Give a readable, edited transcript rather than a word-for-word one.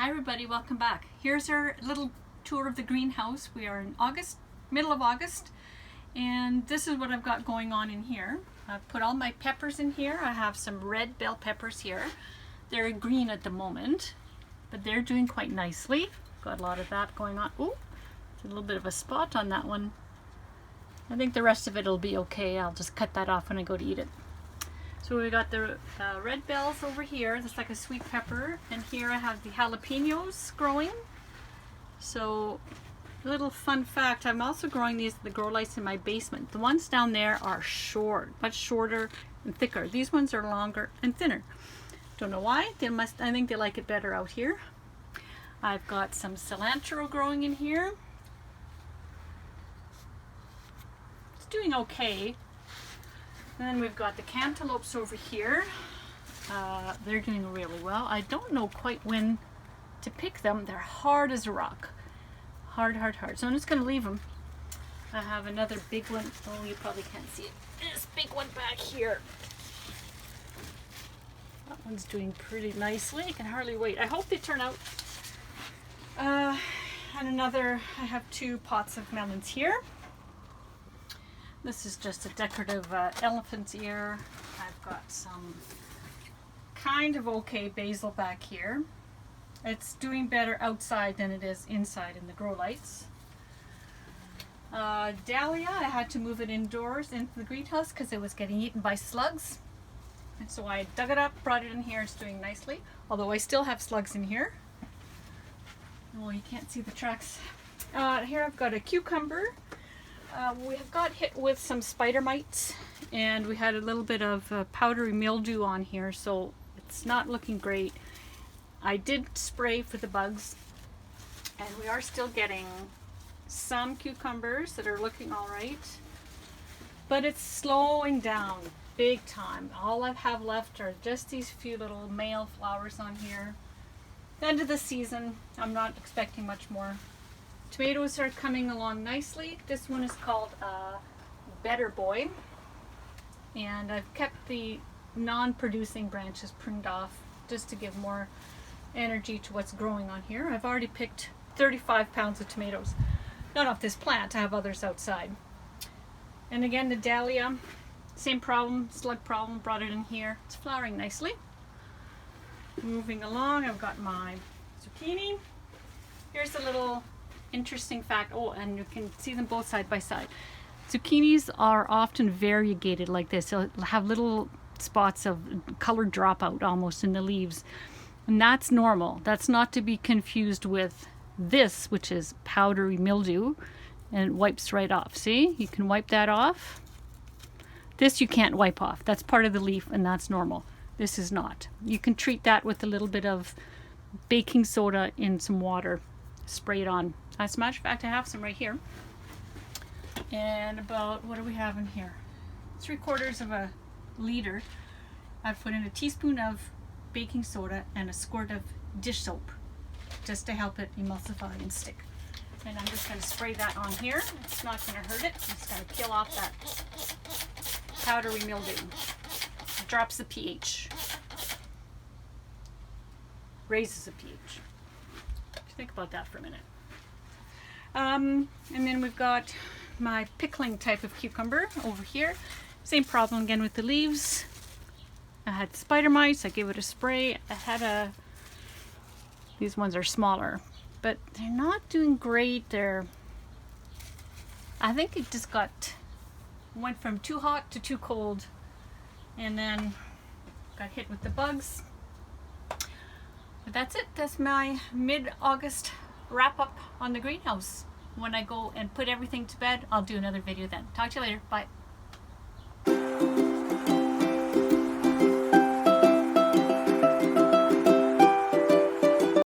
Hi everybody, welcome back. Here's our little tour of the greenhouse. We are in August, middle of August, and this is what I've got going on in here. I've put all my peppers in here. I have some red bell peppers here. They're green at the moment, but they're doing quite nicely. Got a lot of that going on. Oh, a little bit of a spot on that one. I think the rest of it will be okay. I'll just cut that off when I go to eat it. So we got the red bells over here. That's like a sweet pepper. And here I have the jalapenos growing. So a little fun fact, I'm also growing the grow lights in my basement. The ones down there are short, much shorter and thicker. These ones are longer and thinner. Don't know why. I think they like it better out here. I've got some cilantro growing in here. It's doing okay. And then we've got the cantaloupes over here. They're doing really well. I don't know quite when to pick them. They're hard as a rock. Hard. So I'm just going to leave them. I have another big one. Oh, you probably can't see it. This big one back here. That one's doing pretty nicely. I can hardly wait. I hope they turn out. And I have 2 pots of melons here. This is just a decorative elephant's ear. I've got some kind of okay basil back here. It's doing better outside than it is inside in the grow lights. Dahlia, I had to move it indoors into the greenhouse because it was getting eaten by slugs. And so I dug it up, brought it in here. It's doing nicely, although I still have slugs in here. Oh, you can't see the tracks. Here I've got a cucumber. We have got hit with some spider mites, and we had a little bit of powdery mildew on here, so it's not looking great. I did spray for the bugs, and we are still getting some cucumbers that are looking all right, but it's slowing down big time. All I have left are just these few little male flowers on here. The end of the season, I'm not expecting much more. Tomatoes are coming along nicely. This one is called Better Boy, and I've kept the non-producing branches pruned off just to give more energy to what's growing on here. I've already picked 35 pounds of tomatoes. Not off this plant, I have others outside. And again, the Dahlia, same problem, slug problem, brought it in here. It's flowering nicely. Moving along, I've got my zucchini. Here's a little interesting fact. Oh, and you can see them both side by side. Zucchinis are often variegated like this. They'll have little spots of color dropout almost in the leaves. And that's normal. That's not to be confused with this, which is powdery mildew, and it wipes right off. See? You can wipe that off. This you can't wipe off. That's part of the leaf, and that's normal. This is not. You can treat that with a little bit of baking soda in some water. Spray it on. As a matter of fact, I have some right here. And about, what do we have in here? 3/4 of a liter. I've put in a teaspoon of baking soda and a squirt of dish soap just to help it emulsify and stick. And I'm just going to spray that on here. It's not going to hurt it. It's going to kill off that powdery mildew. It drops the pH. Raises the pH. Think about that for a minute. And then we've got my pickling type of cucumber over here. Same problem again with the leaves. I had spider mites. I gave it a spray. These ones are smaller, but they're not doing great. I think it just went from too hot to too cold, and then got hit with the bugs. But that's it. That's my mid-August wrap up on the greenhouse. When I go and put everything to bed, I'll do another video then. Talk to you later. Bye.